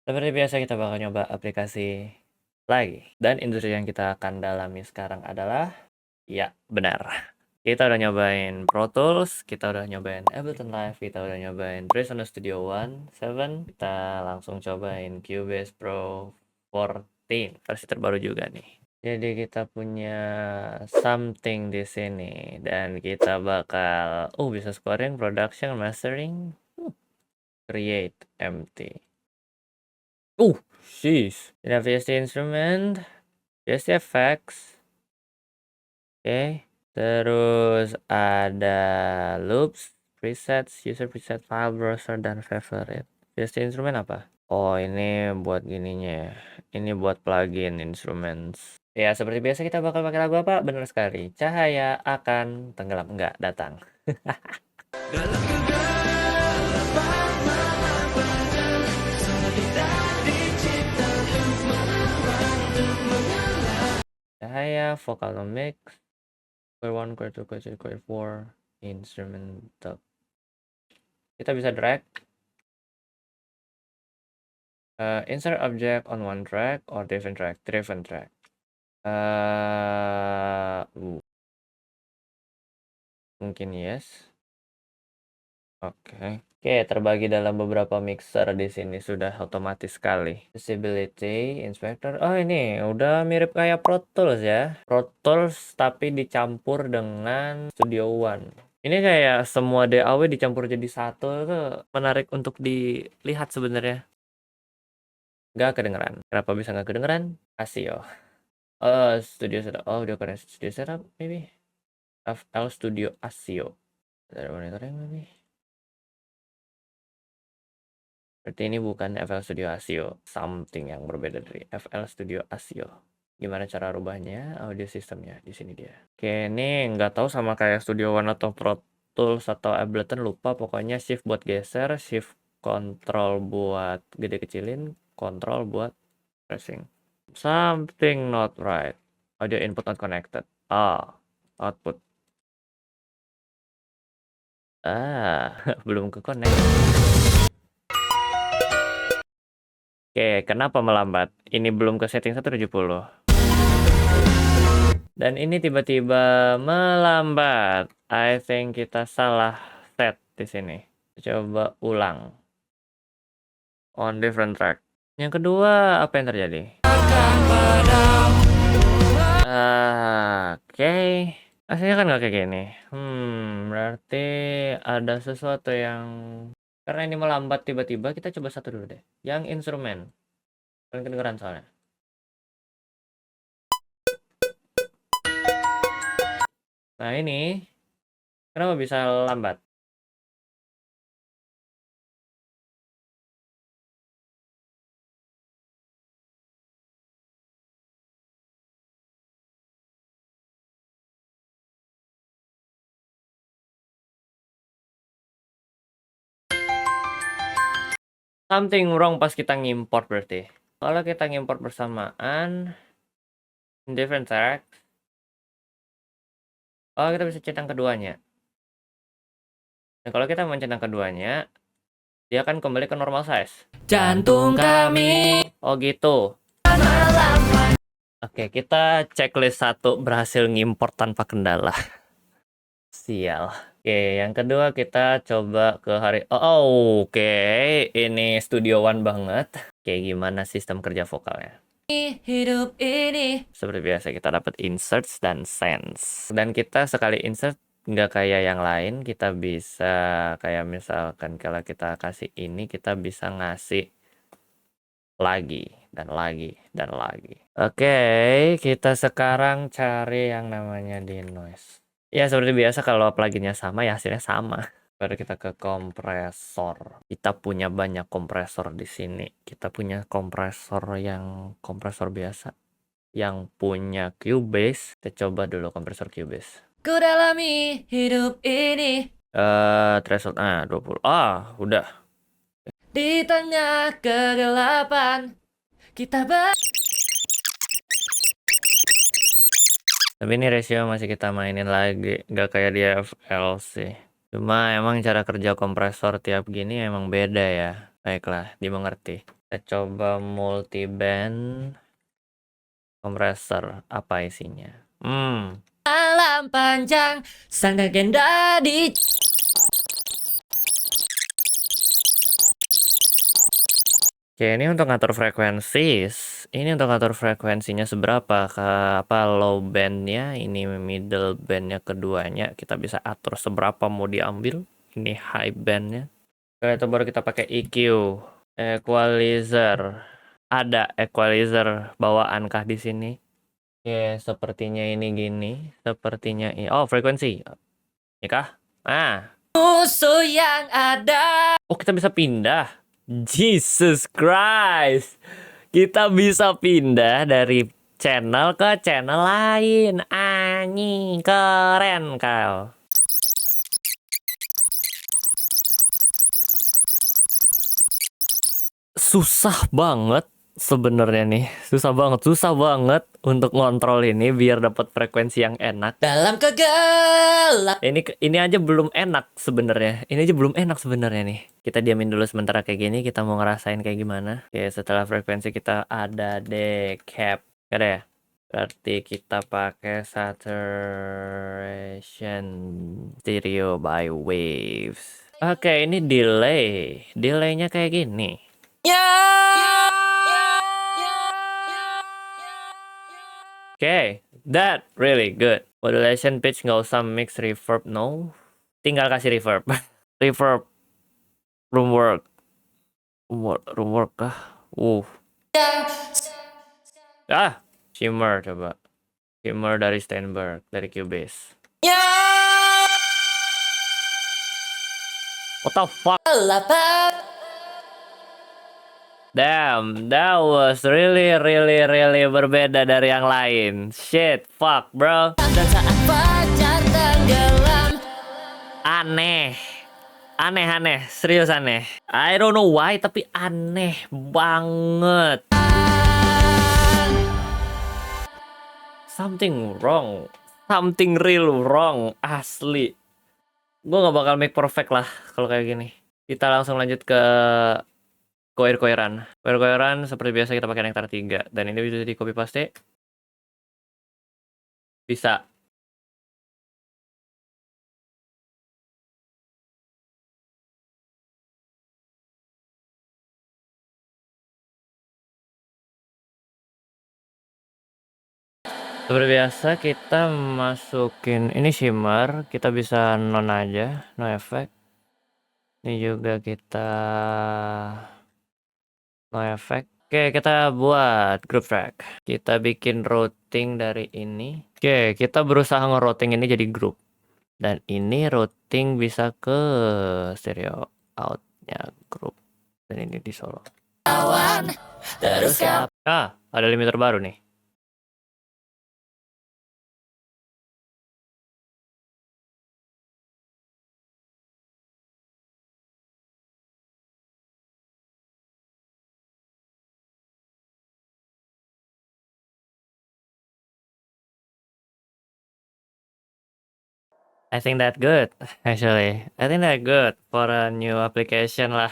Seperti biasa kita bakal nyoba aplikasi lagi. Dan industri yang kita akan dalami sekarang adalah, ya benar. Kita udah nyobain Pro Tools, kita udah nyobain Ableton Live, kita udah nyobain Resonator Studio One 7, kita langsung cobain Cubase Pro 14, versi terbaru juga nih. Jadi kita punya something di sini dan kita bakal bisa scoring, production, mastering, create, empty. Sheesh. Kita VST instrument, VST effects. Oke. Terus ada loops, presets, user preset, file browser, dan favorite. VST instrument apa? Oh, ini buat gininya ya. Ini buat plugin instruments. Ya, seperti biasa kita bakal pakai lagu apa? Benar sekali. Cahaya akan tenggelam. Enggak, datang. Dalam kegelapan malam padam, semua kita dicipta untuk melawan, untuk mengalah. Cahaya, vokal mix, core 1, core 2, core 3, core 4, instrumental. Kita bisa drag, insert object on one track or different track, driven track. Mungkin yes. Oke. Oke, terbagi dalam beberapa mixer di sini sudah otomatis sekali. Visibility, inspector. Oh, ini udah mirip kayak Pro Tools ya. Pro Tools tapi dicampur dengan Studio One. Ini kayak semua DAW dicampur jadi satu, itu menarik untuk dilihat sebenarnya. Nggak kedengeran. Kenapa bisa nggak kedengeran? ASIO. Studio setup. Oh, udah keren. Studio setup, maybe. FL Studio ASIO. Ada monitoring, maybe. Berarti ini bukan FL Studio ASIO, something yang berbeda dari FL Studio ASIO. Gimana cara rubahnya? Audio sistemnya di sini dia. Oke, ini nggak tahu sama kayak Studio One atau Pro Tools atau Ableton, lupa. Pokoknya shift buat geser, shift control buat gede kecilin, control buat pressing. Something not right. Audio input not connected. Output. Belum ke connect. Oke, kenapa melambat? Ini belum ke setting 170. Dan ini tiba-tiba melambat. I think kita salah set di sini. Coba ulang. On different track. Yang kedua, apa yang terjadi? Oke. Aslinya kan nggak kayak gini. Berarti ada sesuatu yang... Karena ini melambat tiba-tiba, kita coba satu dulu deh. Yang instrumen. Paling kedengeran soalnya. Nah ini, kenapa bisa lambat? Something wrong pas kita ngimport berarti. Kalau kita ngimport bersamaan, different track. Oh, kita bisa centang keduanya. Nah, kalau kita mencentang keduanya, dia akan kembali ke normal size. Jantung kami. Oh gitu. Oke, kita checklist 1 berhasil ngimport tanpa kendala. Sial. Oke, yang kedua kita coba ke hari... oke. Ini Studio One banget. Oke, gimana sistem kerja vokalnya? Hidup ini. Seperti biasa kita dapat inserts dan sends. Dan kita sekali insert nggak kayak yang lain, kita bisa kayak misalkan kalau kita kasih ini, kita bisa ngasih lagi dan lagi dan lagi. Oke, kita sekarang cari yang namanya denoise. Ya seperti biasa kalau pluginnya sama ya hasilnya sama. Baru kita ke kompresor. Kita punya banyak kompresor di sini. Kita punya kompresor biasa. Yang punya Cubase. Kita coba dulu kompresor Cubase. Ku dalami hidup ini. Threshold 20. Udah. Di tengah kegelapan kita tapi ini ratio masih kita mainin lagi, nggak kayak di FL sih. Cuma emang cara kerja kompresor tiap gini emang beda ya. Baiklah, dimengerti. Kita coba multiband kompresor, apa isinya? Malam panjang sang legenda di. Oke, ini untuk ngatur frekuensi. Ini untuk ngatur frekuensinya seberapa, apa low bandnya, ini middle bandnya keduanya kita bisa atur seberapa mau diambil. Ini high bandnya. Setelah itu baru kita pakai EQ, equalizer. Ada equalizer bawaan kah di sini? Oke, sepertinya ini gini, sepertinya ini. Oh, frekuensi. Ya kah? Musuh yang ada. Oh, kita bisa pindah. Jesus Christ. Kita bisa pindah dari channel ke channel lain. Anjing, keren kau. Susah banget sebenarnya nih. Susah banget untuk ngontrol ini biar dapat frekuensi yang enak. Dalam kegelap. Ini aja belum enak sebenarnya. Ini aja belum enak sebenarnya nih. Kita diamin dulu sementara kayak gini, kita mau ngerasain kayak gimana. Oke, setelah frekuensi kita ada decap. Ada ya? Berarti kita pakai saturation stereo by waves. Oke, ini delay. Delaynya kayak gini. Okay, that really good. Modulation pitch nggak usah mix reverb, no. Tinggal kasih reverb. Reverb. Room work kah? Shimmer coba. Shimmer dari Steinberg, dari Cubase. What the fuck? Damn, that was really berbeda dari yang lain. Shit, fuck, bro. Aneh, serius aneh. I don't know why, tapi aneh banget. Something real wrong, asli. Gue gak bakal make perfect lah kalau kayak gini. Kita langsung lanjut ke koir-koiran seperti biasa kita pakai Nektar 3 dan ini bisa di copy paste. Bisa. Seperti biasa kita masukin ini shimmer, kita bisa non aja, no effect. Ini juga kita no effect. Oke, kita buat group track. Kita bikin routing dari ini. Oke, kita berusaha nge-routing ini jadi group. Dan ini routing bisa ke stereo outnya group. Dan ini di solo. Terus ada limiter baru nih. I think that good, actually. I think that good for a new application lah.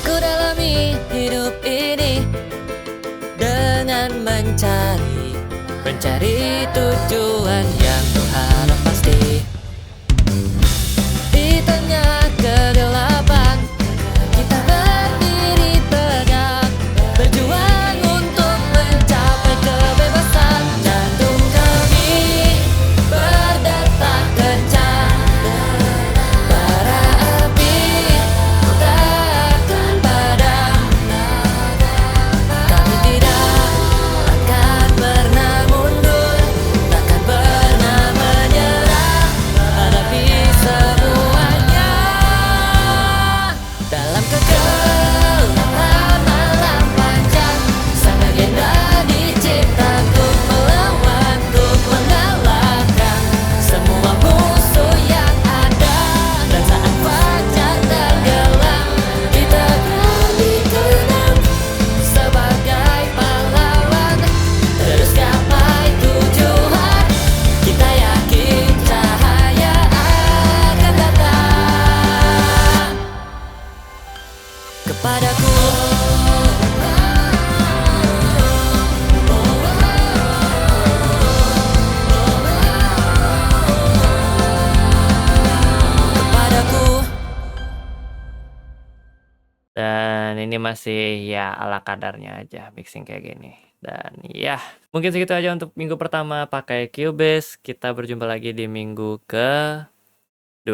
Ku dalami hidup ini dengan mencari tujuan yang kuharap pasti. Di tengah kegelapan kita berdiri tegak, berjuang untuk mencapai kebebasan. Jantung kami berdetak kencang, bara api takkan padam. Kami tidak akan pernah mundur, takkan pernah ini masih ya ala kadarnya aja mixing kayak gini. Dan ya, mungkin segitu aja untuk minggu pertama pakai Cubase. Kita berjumpa lagi di minggu ke-2.